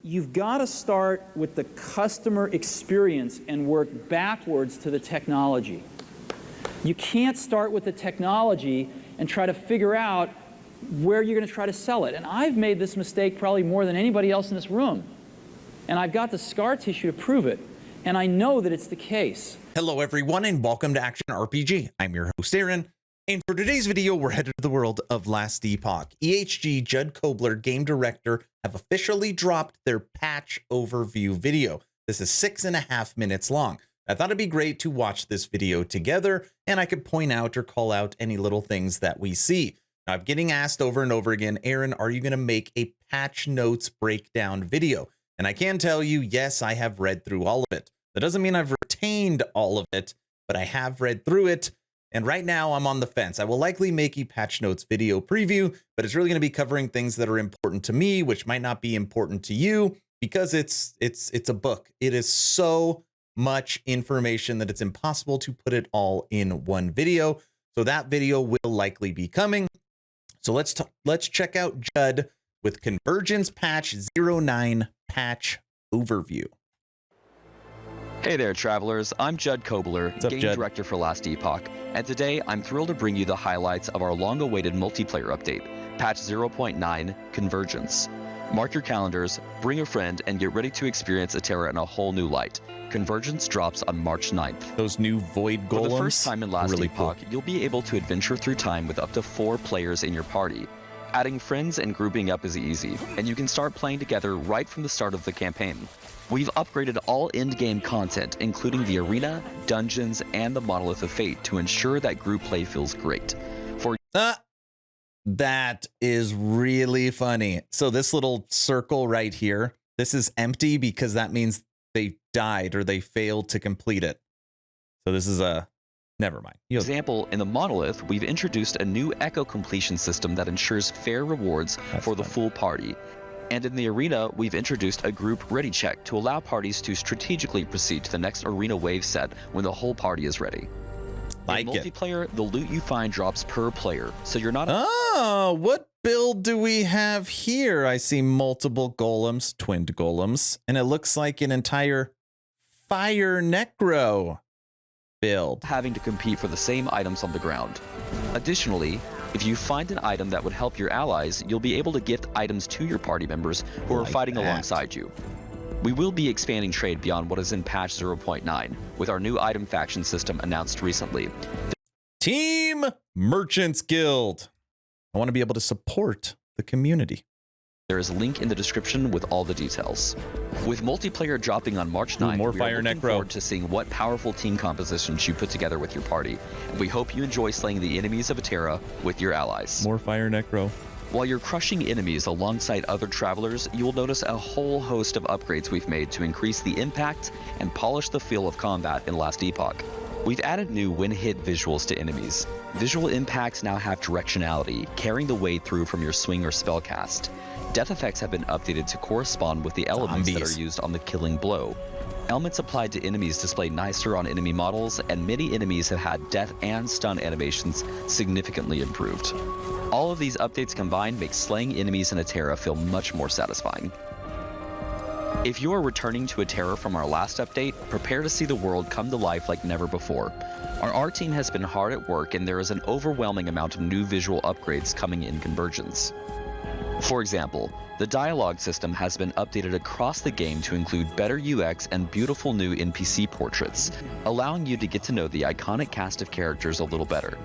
you've got to start with the customer experience and work backwards to the technology. You can't start with the technology and try to figure out where you're going to try to sell it. And I've made this mistake probably more than anybody else in this room. And I've got the scar tissue to prove it. And I know that it's the case. Hello, everyone, and welcome to Action RPG. I'm your host, Aaron. And for today's video, we're headed to the world of Last Epoch. EHG, Judd Kobler, game director, have officially dropped their patch overview video. This is 6.5 minutes long. I thought it'd be great to watch this video together, and I could point out or call out any little things that we see. Now, I'm getting asked over and over again, Aaron, are you going to make a patch notes breakdown video? And I can tell you, yes, I have read through all of it. That doesn't mean I've retained all of it, but I have read through it. And right now I'm on the fence. I will likely make a patch notes video preview, but it's really going to be covering things that are important to me, which might not be important to you, because it's a book. It is so much information that it's impossible to put it all in one video. So that video will likely be coming. So let's check out Judd with Convergence Patch 09 patch overview. Hey there, travelers. I'm Judd Kobler, game director for Last Epoch, and today I'm thrilled to bring you the highlights of our long-awaited multiplayer update, Patch 0.9 Convergence. Mark your calendars, bring a friend, and get ready to experience Atera in a whole new light. Convergence drops on March 9th. Those new void golems. For the first time in Last Epoch, cool. You'll be able to adventure through time with up to 4 players in your party. Adding friends and grouping up is easy, and you can start playing together right from the start of the campaign. We've upgraded all end-game content, including the arena, dungeons, and the Monolith of Fate, to ensure that group play feels great. That is really funny. So this little circle right here, this is empty because that means they died or they failed to complete it. So this is a... Never mind. For example, in the Monolith, we've introduced a new echo completion system that ensures fair rewards for the full party. And in the arena, we've introduced a group ready check to allow parties to strategically proceed to the next arena wave set when the whole party is ready. In multiplayer, the loot you find drops per player, so you're not... Oh, what build do we have here? I see multiple golems, twinned golems, and it looks like an entire fire necro build. Having to compete for the same items on the ground. Additionally, if you find an item that would help your allies, you'll be able to gift items to your party members who are fighting alongside you. We will be expanding trade beyond what is in patch 0.9 with our new item faction system announced recently. Team Merchants Guild. I want to be able to support the community. There is a link in the description with all the details. With multiplayer dropping on March 9th, more we fire are looking forward to seeing what powerful team compositions you put together with your party. And we hope you enjoy slaying the enemies of Atera with your allies. More fire necro. While you're crushing enemies alongside other travelers, you will notice a whole host of upgrades we've made to increase the impact and polish the feel of combat in Last Epoch. We've added new when-hit visuals to enemies. Visual impacts now have directionality, carrying the way through from your swing or spell cast. Death effects have been updated to correspond with the elements that are used on the killing blow. Elements applied to enemies display nicer on enemy models, and many enemies have had death and stun animations significantly improved. All of these updates combined make slaying enemies in Atera feel much more satisfying. If you are returning to Atera from our last update, prepare to see the world come to life like never before. Our art team has been hard at work, and there is an overwhelming amount of new visual upgrades coming in Convergence. For example, the dialogue system has been updated across the game to include better UX and beautiful new NPC portraits, allowing you to get to know the iconic cast of characters a little better.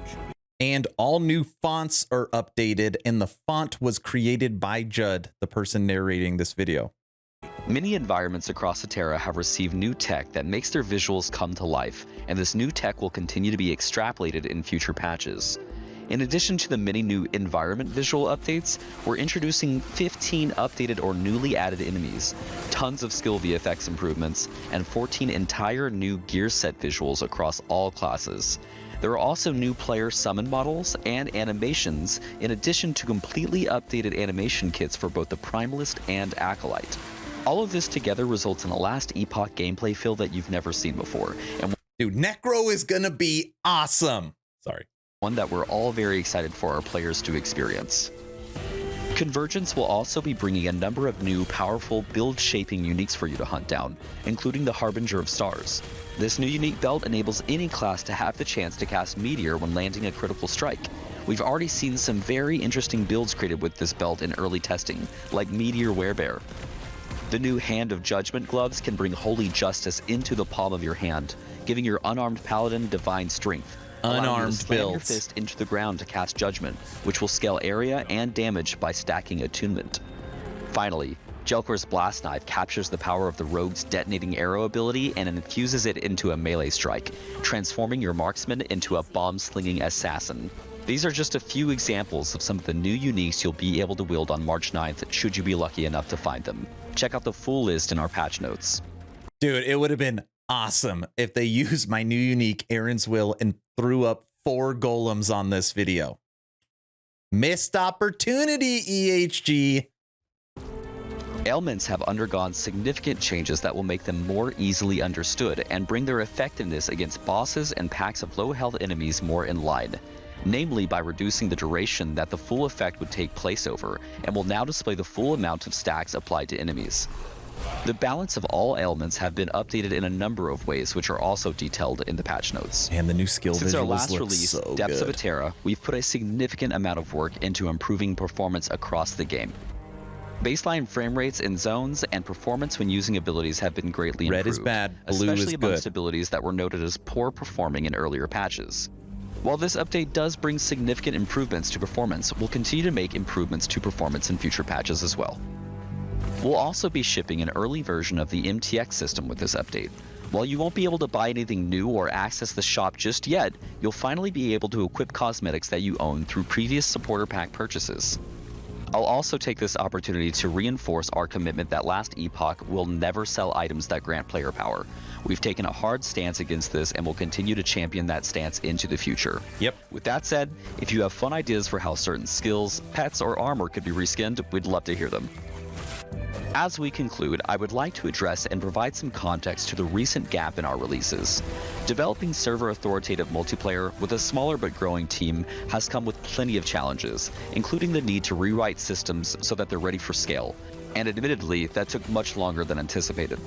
And all new fonts are updated, and the font was created by Judd, the person narrating this video. Many environments across Atera have received new tech that makes their visuals come to life, and this new tech will continue to be extrapolated in future patches. In addition to the many new environment visual updates, we're introducing 15 updated or newly added enemies, tons of skill VFX improvements, and 14 entire new gear set visuals across all classes. There are also new player summon models and animations, in addition to completely updated animation kits for both the Primalist and Acolyte. All of this together results in a Last Epoch gameplay feel that you've never seen before. And dude, Necro is gonna be awesome. Sorry. One that we're all very excited for our players to experience. Convergence will also be bringing a number of new, powerful, build-shaping uniques for you to hunt down, including the Harbinger of Stars. This new unique belt enables any class to have the chance to cast Meteor when landing a critical strike. We've already seen some very interesting builds created with this belt in early testing, like Meteor Werebear. The new Hand of Judgment gloves can bring Holy Justice into the palm of your hand, giving your unarmed paladin divine strength. Unarmed slam your builds. fist into the ground to cast Judgment, which will scale area and damage by stacking attunement. Finally, Jelkor's Blast Knife captures the power of the rogue's detonating arrow ability and infuses it into a melee strike, transforming your marksman into a bomb-slinging assassin. These are just a few examples of some of the new uniques you'll be able to wield on March 9th should you be lucky enough to find them. Check out the full list in our patch notes. Dude, it would have been awesome if they used my new unique Aaron's Will and threw up 4 golems on this video. Missed opportunity, EHG. Ailments have undergone significant changes that will make them more easily understood and bring their effectiveness against bosses and packs of low-health enemies more in line, namely by reducing the duration that the full effect would take place over, and will now display the full amount of stacks applied to enemies. The balance of all ailments have been updated in a number of ways, which are also detailed in the patch notes. And the new skill Since our visuals last look release, so Depths good. of Atera, we've put a significant amount of work into improving performance across the game. Baseline frame rates in zones and performance when using abilities have been greatly improved. Red is bad, blue especially is amongst good. abilities that were noted as poor performing in earlier patches. While this update does bring significant improvements to performance, we'll continue to make improvements to performance in future patches as well. We'll also be shipping an early version of the MTX system with this update. While you won't be able to buy anything new or access the shop just yet, you'll finally be able to equip cosmetics that you own through previous supporter pack purchases. I'll also take this opportunity to reinforce our commitment that Last Epoch will never sell items that grant player power. We've taken a hard stance against this and will continue to champion that stance into the future. Yep. With that said, if you have fun ideas for how certain skills, pets, or armor could be reskinned, we'd love to hear them. As we conclude, I would like to address and provide some context to the recent gap in our releases. Developing server authoritative multiplayer with a smaller but growing team has come with plenty of challenges, including the need to rewrite systems so that they're ready for scale, and admittedly, that took much longer than anticipated.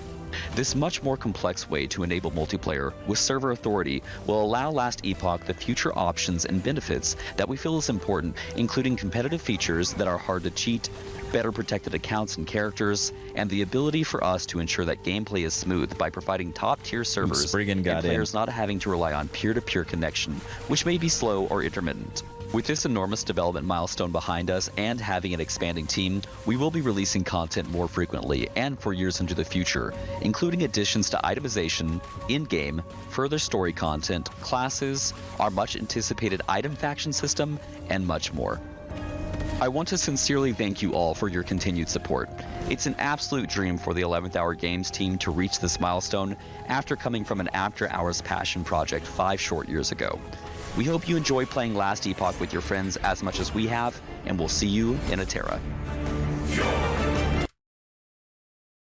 This much more complex way to enable multiplayer with server authority will allow Last Epoch the future options and benefits that we feel is important, including competitive features that are hard to cheat, better protected accounts and characters, and the ability for us to ensure that gameplay is smooth by providing top-tier servers and players not having to rely on peer-to-peer connection, which may be slow or intermittent. With this enormous development milestone behind us and having an expanding team, we will be releasing content more frequently and for years into the future, including additions to itemization, in-game, further story content, classes, our much-anticipated item faction system, and much more. I want to sincerely thank you all for your continued support. It's an absolute dream for the 11th Hour Games team to reach this milestone after coming from an after-hours passion project 5 short years ago. We hope you enjoy playing Last Epoch with your friends as much as we have, and we'll see you in Atera.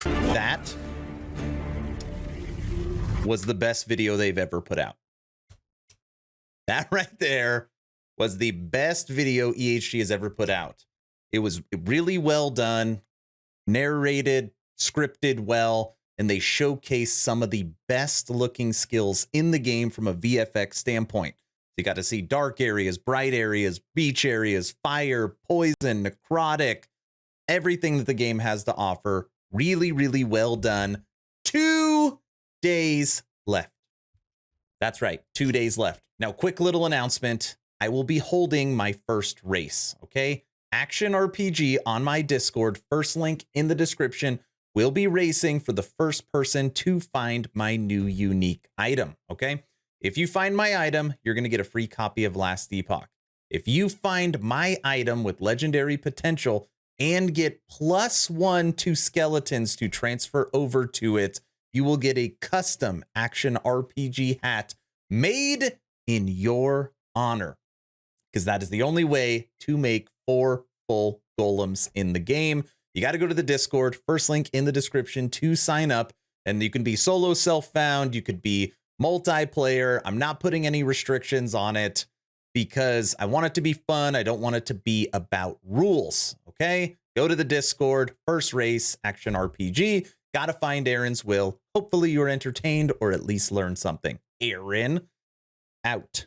That was the best video they've ever put out. That right there was the best video EHG has ever put out. It was really well done, narrated, scripted well, and they showcased some of the best looking skills in the game from a VFX standpoint. So you got to see dark areas, bright areas, beach areas, fire, poison, necrotic, everything that the game has to offer. Really, really well done. 2 days left. That's right, 2 days left. Now, quick little announcement. I will be holding my first race, okay? Action RPG on my Discord, first link in the description. We'll be racing for the first person to find my new unique item, okay? If you find my item, you're going to get a free copy of Last Epoch. If you find my item with legendary potential and get +1 to skeletons to transfer over to it, you will get a custom Action RPG hat made in your honor, because that is the only way to make 4 full golems in the game. You got to go to the Discord, first link in the description to sign up, and you can be solo self-found, you could be multiplayer. I'm not putting any restrictions on it. because I want it to be fun. I don't want it to be about rules. Okay, go to the Discord. First race, action RPG. Gotta find Aaron's will. Hopefully you're entertained or at least learn something. Aaron, out.